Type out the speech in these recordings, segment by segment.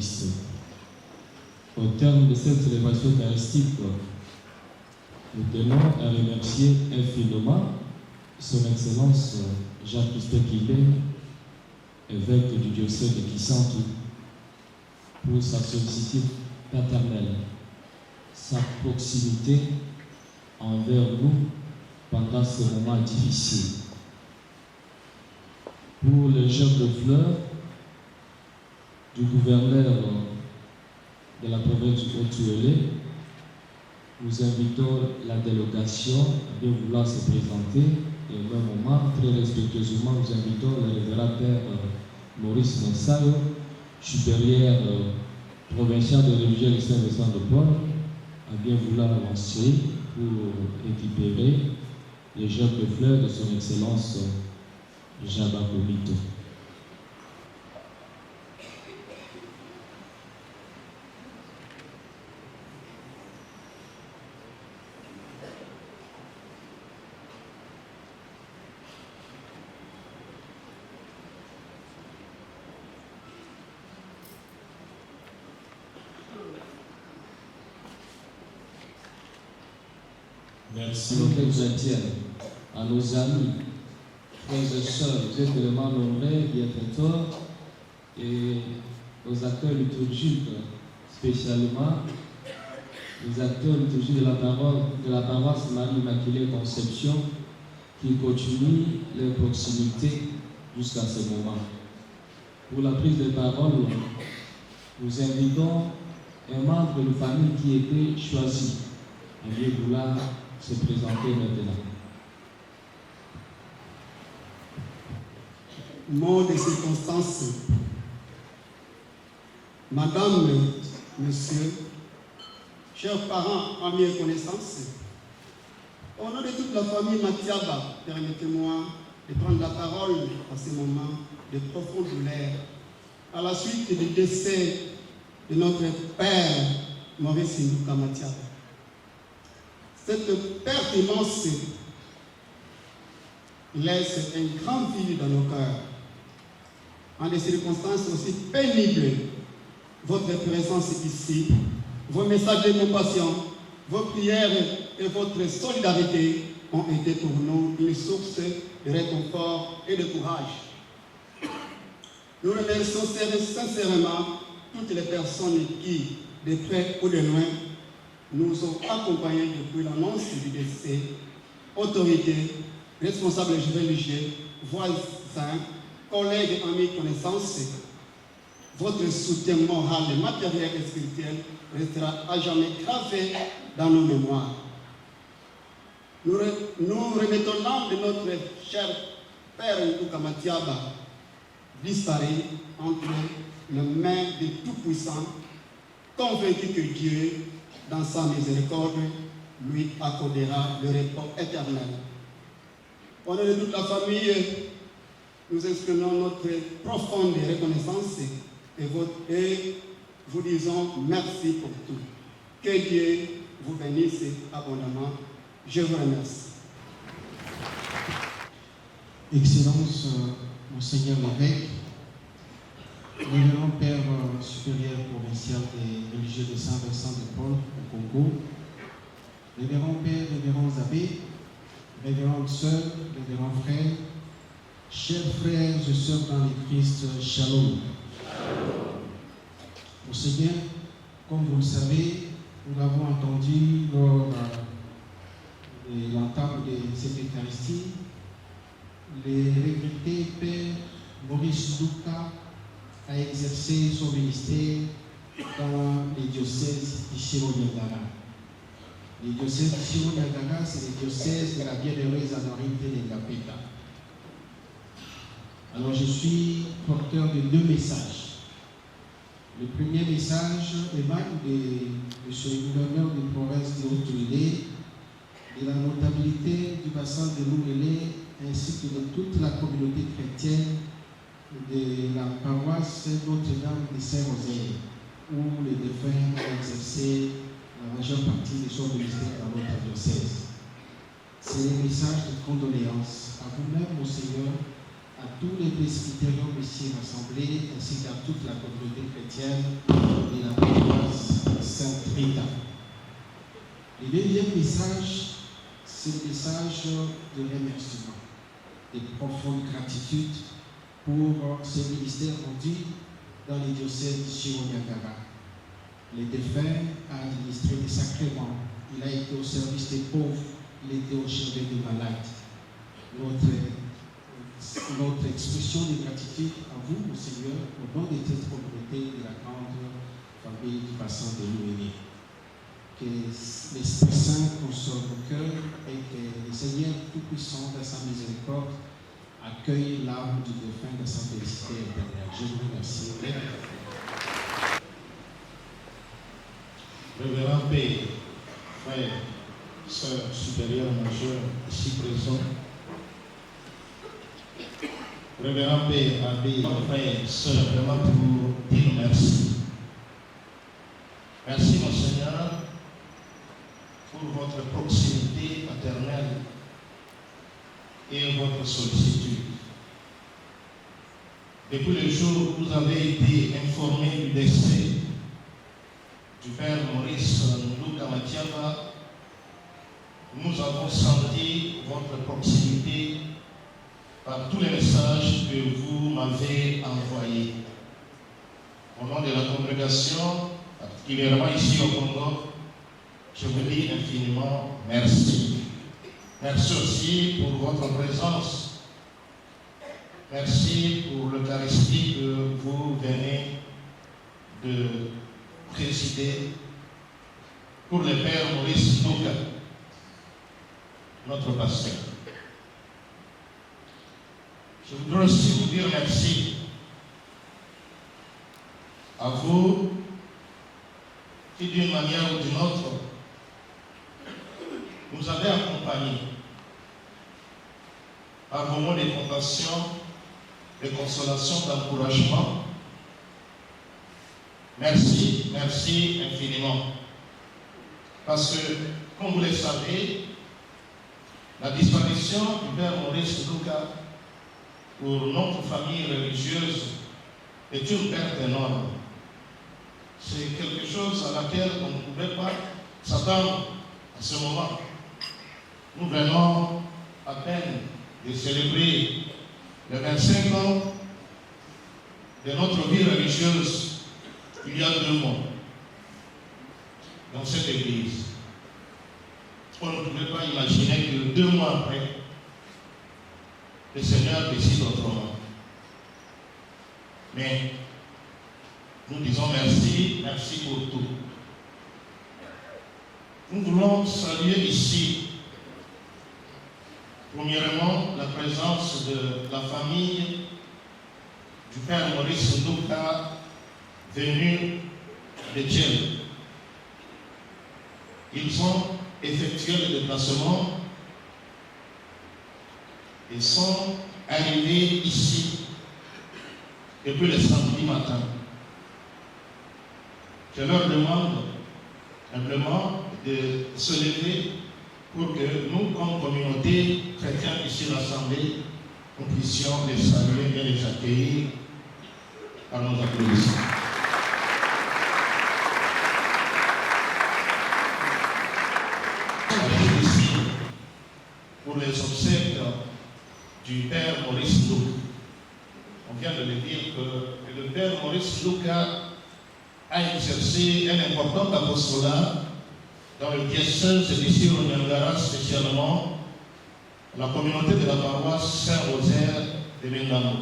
Christ. Au terme de cette célébration eucharistique, nous tenons à remercier infiniment Son Excellence Jean-Christophe Kibé, évêque du diocèse de Kisantu, pour sa sollicitude paternelle, sa proximité envers nous pendant ce moment difficile. Pour le gel de fleurs du gouverneur de la province du Haut-Tuélé, nous invitons la délégation à bien vouloir se présenter et au même moment, très respectueusement, nous invitons le révérend Père Maurice Messayo, supérieur provincial de religieux de Saint-Vincent de Paul, à bien vouloir avancer pour récupérer les gels de fleurs de son Excellence Jabakomito. Merci aux chrétiens, à nos amis, frères et sœurs, vous êtes vraiment nombreux, bienfaiteurs, et aux acteurs liturgiques, spécialement les acteurs liturgiques de la paroisse Marie-Immaculée Conception, qui continuent leur proximité jusqu'à ce moment. Pour la prise de parole, nous invitons un membre de famille qui était choisi à bien vouloir se présenter maintenant. Mot de circonstance. Madame, Monsieur, chers parents, amis et connaissances, au nom de toute la famille Matiaba, permettez-moi de prendre la parole à ce moment de profonde douleur, à la suite du décès de notre père Maurice Nduka Matiaba. Cette perte immense laisse un grand vide dans nos cœurs. En des circonstances aussi pénibles, votre présence ici, vos messages de compassion, vos prières et votre solidarité ont été pour nous une source de réconfort et de courage. Nous remercions sincèrement toutes les personnes qui, de près ou de loin, nous ont accompagnés depuis l'annonce du décès, autorités, responsables religieux, voisins, collègues, amis, connaissances. Votre soutien moral, matériel et spirituel restera à jamais gravé dans nos mémoires. Nous remettons l'âme de notre cher Père Nduka Matiaba, disparu entre les mains du Tout-Puissant, convaincu que Dieu, dans sa miséricorde, lui accordera le repos éternel. Au nom de toute la famille, nous exprimons notre profonde reconnaissance et vous disons merci pour tout. Que Dieu vous bénisse abondamment. Je vous remercie. Excellence, Monseigneur l'évêque, révérend Père supérieur provincial des religieux de Saint-Vincent de Paul au Congo, révérend Père, révérends abbés, révérendes sœurs, révérends frères, chers frères et sœurs dans le Christ, Shalom. Monseigneur, comme vous le savez, nous l'avons entendu lors de l'entame de cette Eucharistie, le regretté Père Maurice Nduka a exercé son ministère dans les diocèses d'Ichiro-Niagara. Les diocèses d'Ichiro-Niagara, c'est les diocèses de la bienheureuse Anorite de Ngapeta. Alors je suis porteur de deux messages. Le premier message émane de ce gouverneur de province de Haut-Tuélé, de la notabilité du bassin de l'Ourélé, ainsi que de toute la communauté chrétienne de la paroisse Notre-Dame de Saint-Rosaire, où les défunts ont exercé la majeure partie de son ministère dans notre diocèse. C'est un message de condoléances à vous-même, Monseigneur, à tous les presbytériens ici rassemblés, ainsi qu'à toute la communauté chrétienne de la paroisse Sainte-Rita. Le deuxième message, c'est le message de remerciement, de profonde gratitude pour ce ministère rendu dans les diocèses de Chiro-Niagara. Le défunt a administré des sacrements, il a été au service des pauvres, il était au chevet des malades. Notre expression de gratitude à vous, mon Seigneur, au nom de cette communauté de la grande famille du bassin de l'Ouéné. Que l'Esprit Saint console nos cœurs et que le Seigneur Tout-Puissant, dans sa miséricorde, accueille l'âme du défunt dans sa félicité éternelle. Je vous remercie. Révérend Père, frère, sœur supérieure majeure, ici présent. Révérend Père, abbé, frère, sœur, vraiment pour dire merci. Merci, mon Seigneur, pour votre proximité paternelle et votre sollicitude. Depuis le jour où vous avez été informé du décès du Père Maurice Nduka Matiaba, nous avons senti votre proximité par tous les messages que vous m'avez envoyés. Au nom de la congrégation, particulièrement ici au Congo, je vous dis infiniment merci. Merci aussi pour votre présence. Merci pour l'Eucharistie que vous venez de présider pour le Père Maurice Nduka, notre pasteur. Je voudrais aussi vous dire merci à vous qui, d'une manière ou d'une autre, nous avez accompagnés par vos mots de compassion, de consolation, d'encouragement. Merci, merci infiniment. Parce que, comme vous le savez, la disparition du Père Maurice Nduka pour notre famille religieuse est une perte énorme. C'est quelque chose à laquelle on ne pouvait pas s'attendre à ce moment. Nous venons à peine de célébrer les 25 ans de notre vie religieuse il y a 2 mois dans cette église. On ne pouvait pas imaginer que 2 mois après, le Seigneur décide autrement. Mais nous disons merci, merci pour tout. Nous voulons saluer ici, premièrement, la présence de la famille du Père Maurice Nduka, venu de Dieu. Ils ont effectué le déplacement et sont arrivés ici depuis le samedi matin. Je leur demande simplement de se lever pour que nous, comme communauté chrétienne ici rassemblée, nous puissions les saluer et les accueillir par nos applaudissements. Ici, pour les obsèques du Père Maurice Nduka. On vient de le dire que le Père Maurice Nduka a exercé un important apostolat dans le diocèse de Chiro-Niagara, spécialement la communauté de la paroisse Saint-Rosaire de Bengamo.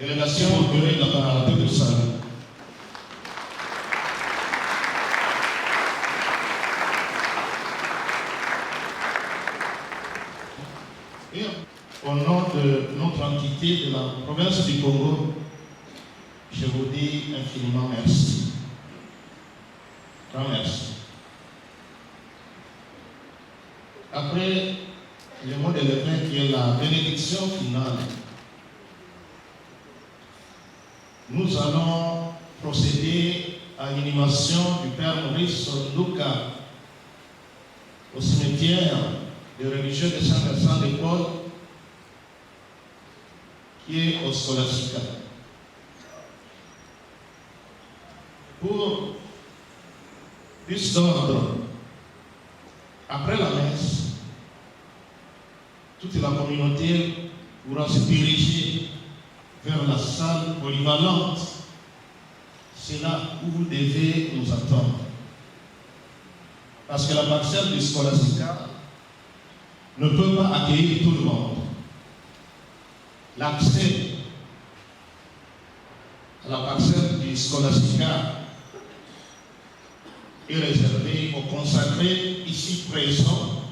Délégation augurait de la parentèle de salut. Et au nom de notre entité de la province du Congo, je vous dis infiniment merci. Grand merci. Après le mot de l'évêque qui est la bénédiction finale, nous allons procéder à l'inhumation du Père Maurice Nduka au cimetière des religieux de Saint-Vincent de Paul qui est au Scholastica. Pour plus d'ordre, après la messe, toute la communauté pourra se diriger vers la salle polyvalente. C'est là où vous devez nous attendre. Parce que la parcelle du Scholastica ne peut pas accueillir tout le monde. L'accès à la parcelle du Scholastica est réservé aux consacrés ici présents,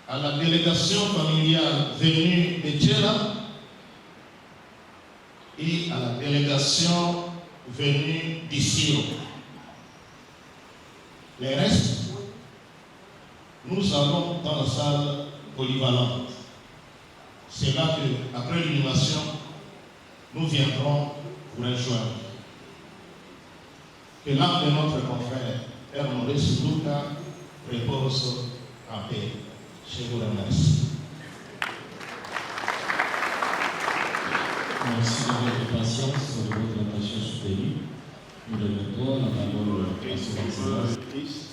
à la délégation familiale venue de Tchela et à la délégation venue d'Issiro. Les restes, nous allons dans la salle polyvalente. C'est là que, après l'inhumation, nous viendrons vous rejoindre. Que l'âme de notre confrère, Père Maurice Luca, repose en paix. Je vous remercie. Merci de votre patience, de votre attention soutenue. Nous remettons la parole à son Excellence. Christ,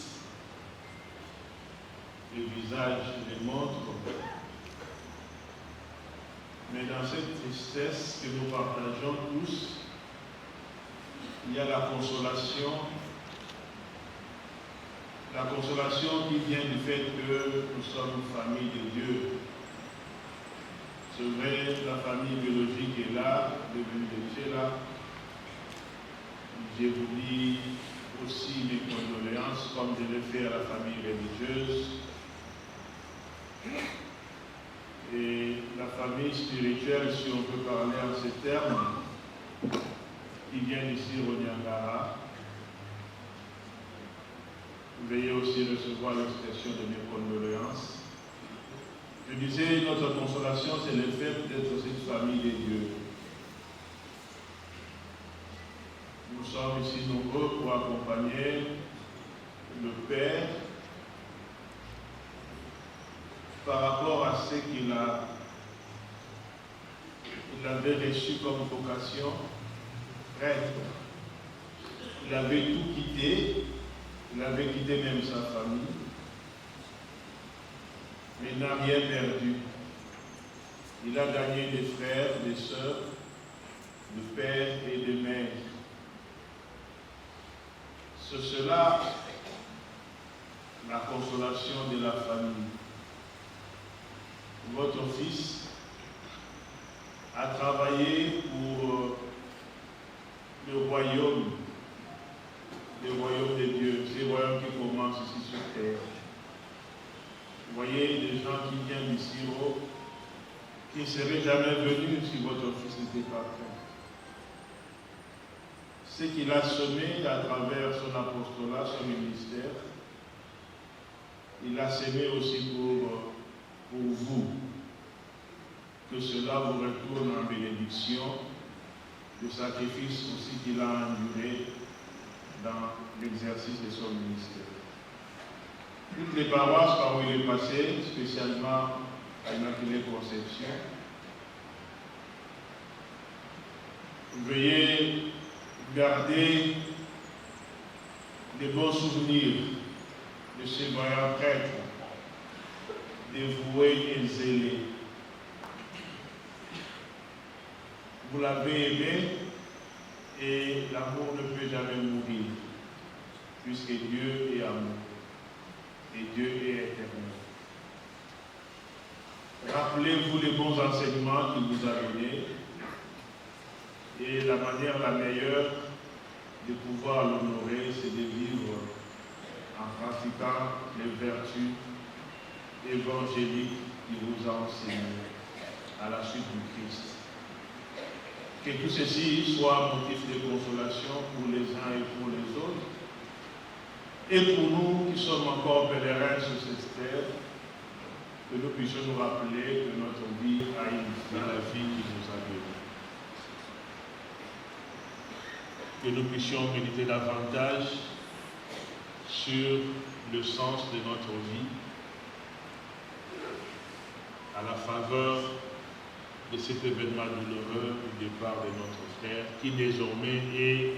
le visage les montre. Mais dans cette tristesse que nous partageons tous, il y a la consolation qui vient du fait que nous sommes une famille de Dieu. C'est vrai, la famille biologique est là, devenue de Tchela. Je vous dis aussi mes condoléances, comme je l'ai fait à la famille religieuse. Et la famille spirituelle, si on peut parler en ces termes, qui vient ici au Niangara. Veuillez aussi recevoir l'expression de mes condoléances. Je disais, notre consolation, c'est le fait d'être cette famille de Dieu. Nous sommes ici nombreux pour accompagner le Père par rapport à ce qu'il avait reçu comme vocation, prêtre. Il avait tout quitté, il avait quitté même sa famille, mais il n'a rien perdu. Il a gagné des frères, des sœurs, de pères et de mères. C'est cela la consolation de la famille. Votre fils a travaillé pour le royaume de Dieu, c'est le royaume qui commence ici sur terre. Vous voyez des gens qui viennent d'ici, qui ne seraient jamais venus si votre fils n'était pas prêt. Ce qu'il a semé à travers son apostolat, son ministère, il a semé aussi pour vous. Que cela vous retourne en bénédiction, le sacrifice aussi qu'il a enduré dans l'exercice de son ministère. Toutes les paroisses par où il est passé, spécialement à l'Immaculée Conception, veuillez garder des bons souvenirs de ces voyants prêtres, dévoués et zélés. Vous l'avez aimé et l'amour ne peut jamais mourir, puisque Dieu est amour et Dieu est éternel. Rappelez-vous les bons enseignements qu'il vous a donnés et la manière la meilleure de pouvoir l'honorer, c'est de vivre en pratiquant les vertus évangéliques qu'il vous a enseignées à la suite du Christ. Que tout ceci soit motif de consolation pour les uns et pour les autres, et pour nous qui sommes encore pèlerins sur cette terre, que nous puissions nous rappeler que notre vie a une fin, la vie qui nous a donnée. Que nous puissions méditer davantage sur le sens de notre vie, à la faveur de cet événement douloureux du départ de notre frère qui désormais est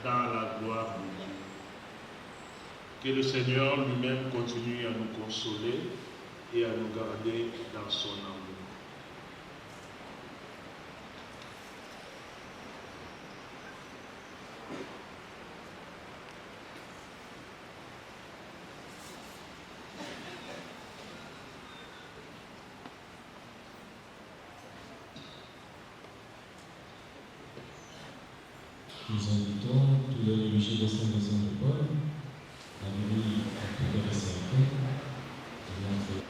dans la gloire de Dieu. Que le Seigneur lui-même continue à nous consoler et à nous garder dans son amour. Nous invitons tous les religieux de Saint-Vincent de Paul à venir à tout le cercle et entrer.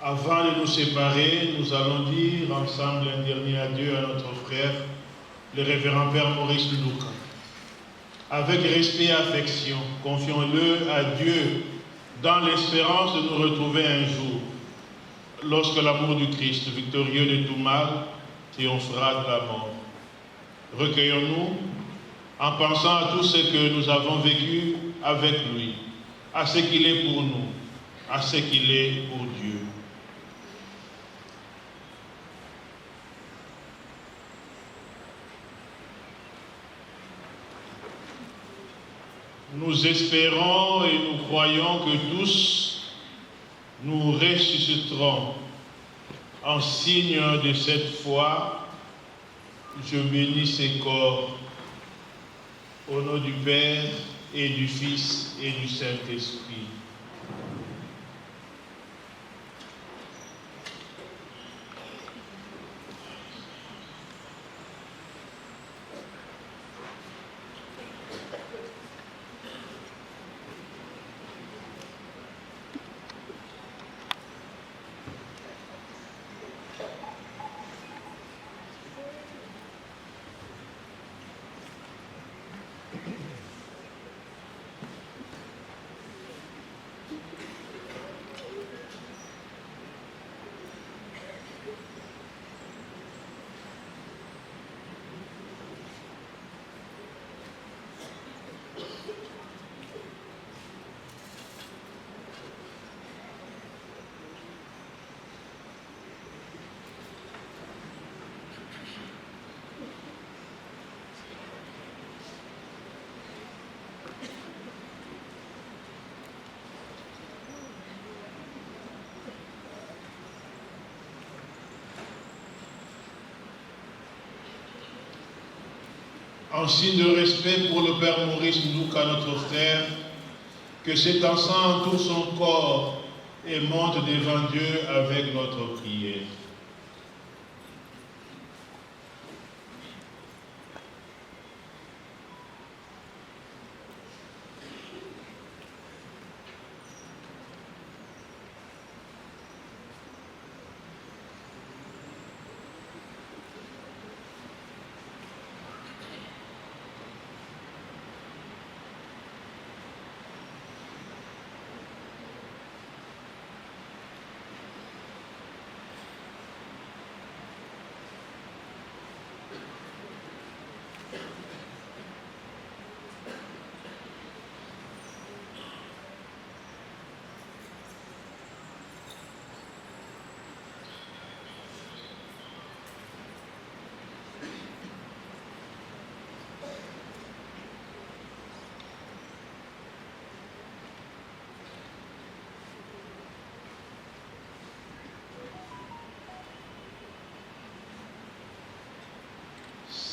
Avant de nous séparer, nous allons dire ensemble un dernier adieu à notre frère, le révérend Père Maurice Luduka. Avec respect et affection, confions-le à Dieu dans l'espérance de nous retrouver un jour, lorsque l'amour du Christ, victorieux de tout mal, triomphera de la mort. Recueillons-nous en pensant à tout ce que nous avons vécu avec lui, à ce qu'il est pour nous, à ce qu'il est pour Dieu. Nous espérons et nous croyons que tous nous ressusciterons en signe de cette foi. Je bénis ces corps au nom du Père et du Fils et du Saint-Esprit. en signe de respect pour le Père Maurice Ndouka, notre frère, que cet encens entoure son corps et monte devant Dieu avec notre prière.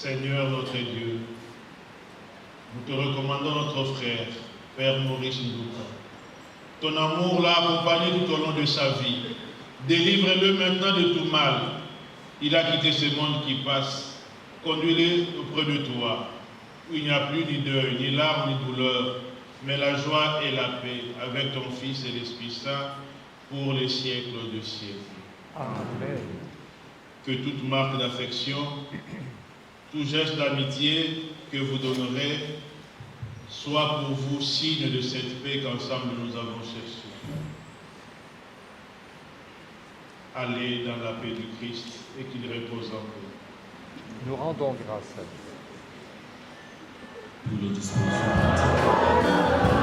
Seigneur notre Dieu, nous te recommandons notre frère, Père Maurice Ndouka. Ton amour l'a accompagné tout au long de sa vie. Délivre-le maintenant de tout mal. Il a quitté ce monde qui passe. Conduis-le auprès de toi, où il n'y a plus ni deuil, ni larmes, ni douleur, mais la joie et la paix avec ton Fils et l'Esprit Saint pour les siècles de siècles. Amen. Que toute marque d'affection, tout geste d'amitié que vous donnerez soit pour vous signe de cette paix qu'ensemble nous avons cherchée. Allez dans la paix du Christ et qu'il repose en paix. Nous rendons grâce à Dieu. Pour les dispositions. Amen.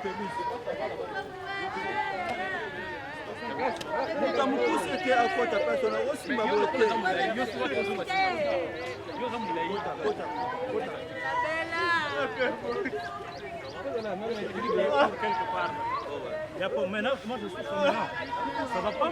Il y a pas maintenant, moi je suis maintenant. Ça va pas?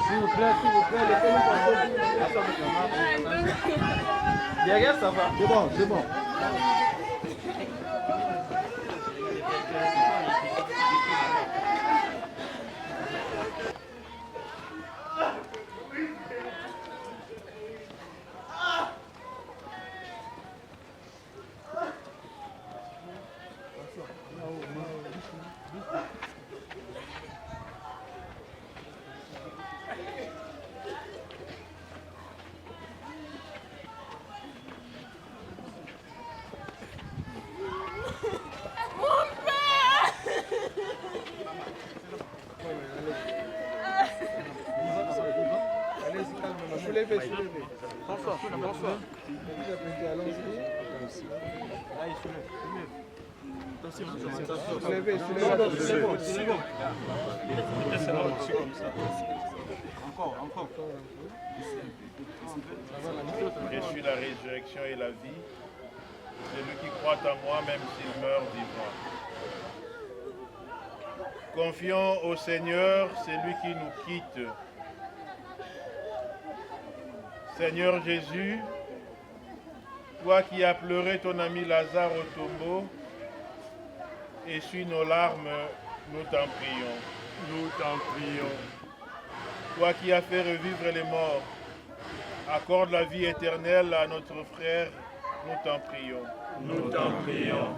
S'il vous plaît, laissez-nous passer. Derrière, ça va. C'est bon, c'est bon. Je suis la résurrection et la vie. Celui qui croit en moi, même s'il meurt, vivra. Confions au Seigneur, c'est lui qui nous quitte. Seigneur Jésus, toi qui as pleuré ton ami Lazare au tombeau, essuie nos larmes, nous t'en prions. Nous t'en prions. Toi qui as fait revivre les morts, accorde la vie éternelle à notre frère, nous t'en prions. Nous t'en prions.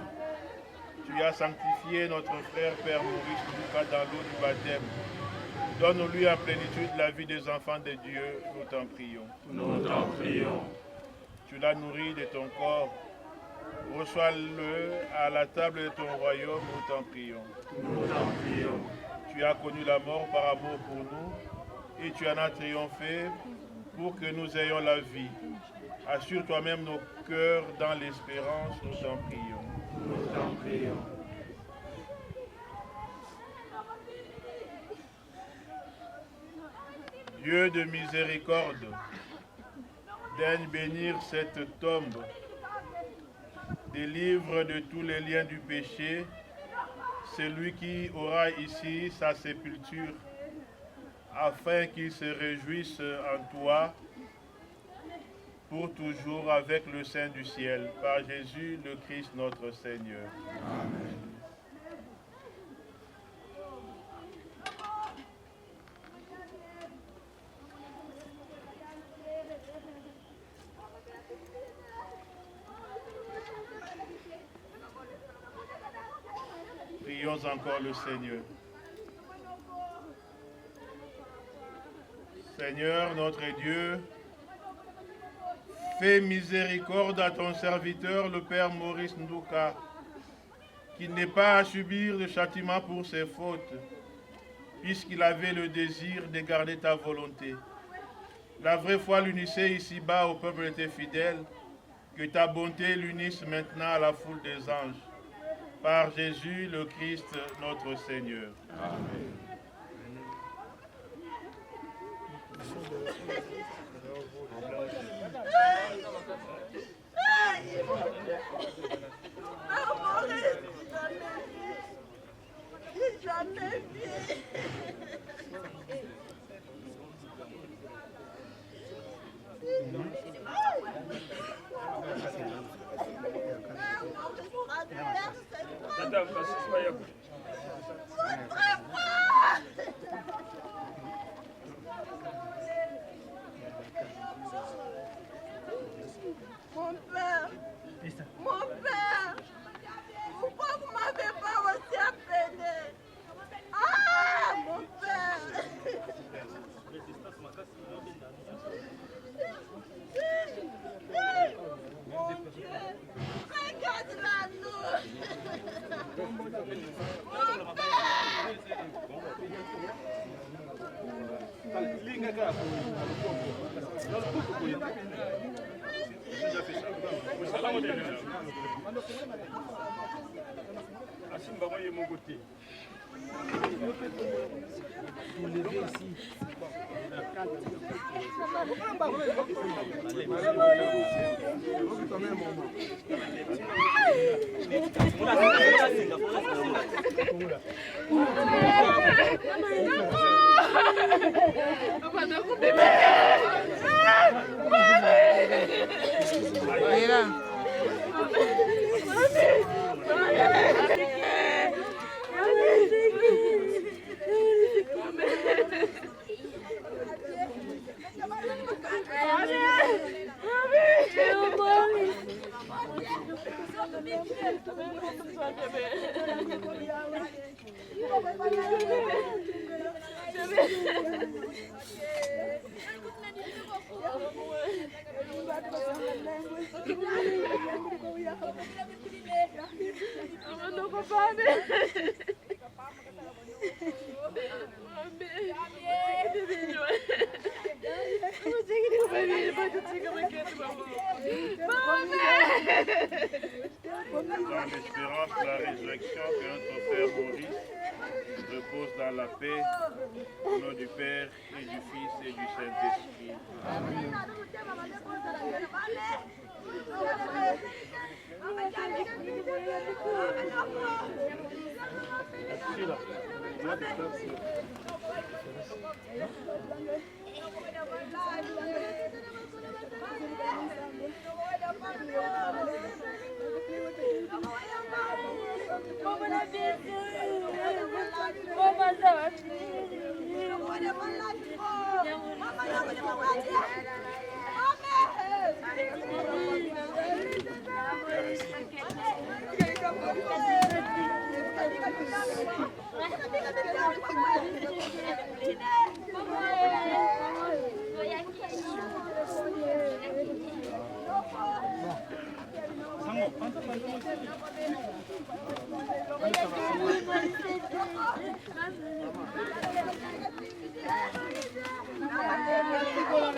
Tu as sanctifié notre frère Père Maurice Ndouka dans l'eau du baptême. Donne-lui en plénitude la vie des enfants de Dieu, nous t'en prions. Nous t'en prions. Tu l'as nourri de ton corps. Reçois-le à la table de ton royaume, nous t'en prions. Nous t'en prions. Tu as connu la mort par amour pour nous et tu en as triomphé pour que nous ayons la vie. Assure toi-même nos cœurs dans l'espérance, nous t'en prions. Nous t'en prions. Dieu de miséricorde, daigne bénir cette tombe, délivre de tous les liens du péché, celui qui aura ici sa sépulture, afin qu'il se réjouisse en toi, pour toujours avec le Saint du ciel, par Jésus le Christ notre Seigneur. Amen. Prions encore le Seigneur. Seigneur notre Dieu, fais miséricorde à ton serviteur, le Père Maurice Ndouka, qui n'est pas à subir de châtiment pour ses fautes, puisqu'il avait le désir de garder ta volonté. La vraie foi l'unissait ici-bas au peuple de tes fidèles, que ta bonté l'unisse maintenant à la foule des anges. Par Jésus le Christ, notre Seigneur. Amen. Mon père, pourquoi vous m'avez pas aussi appelé? Ah, mon père! Mon Dieu, regarde-la nous! Dans l'espérance de la résurrection, que notre Père Maurice repose dans la paix, au nom du Père et du Fils et du Saint-Esprit. Amen. Como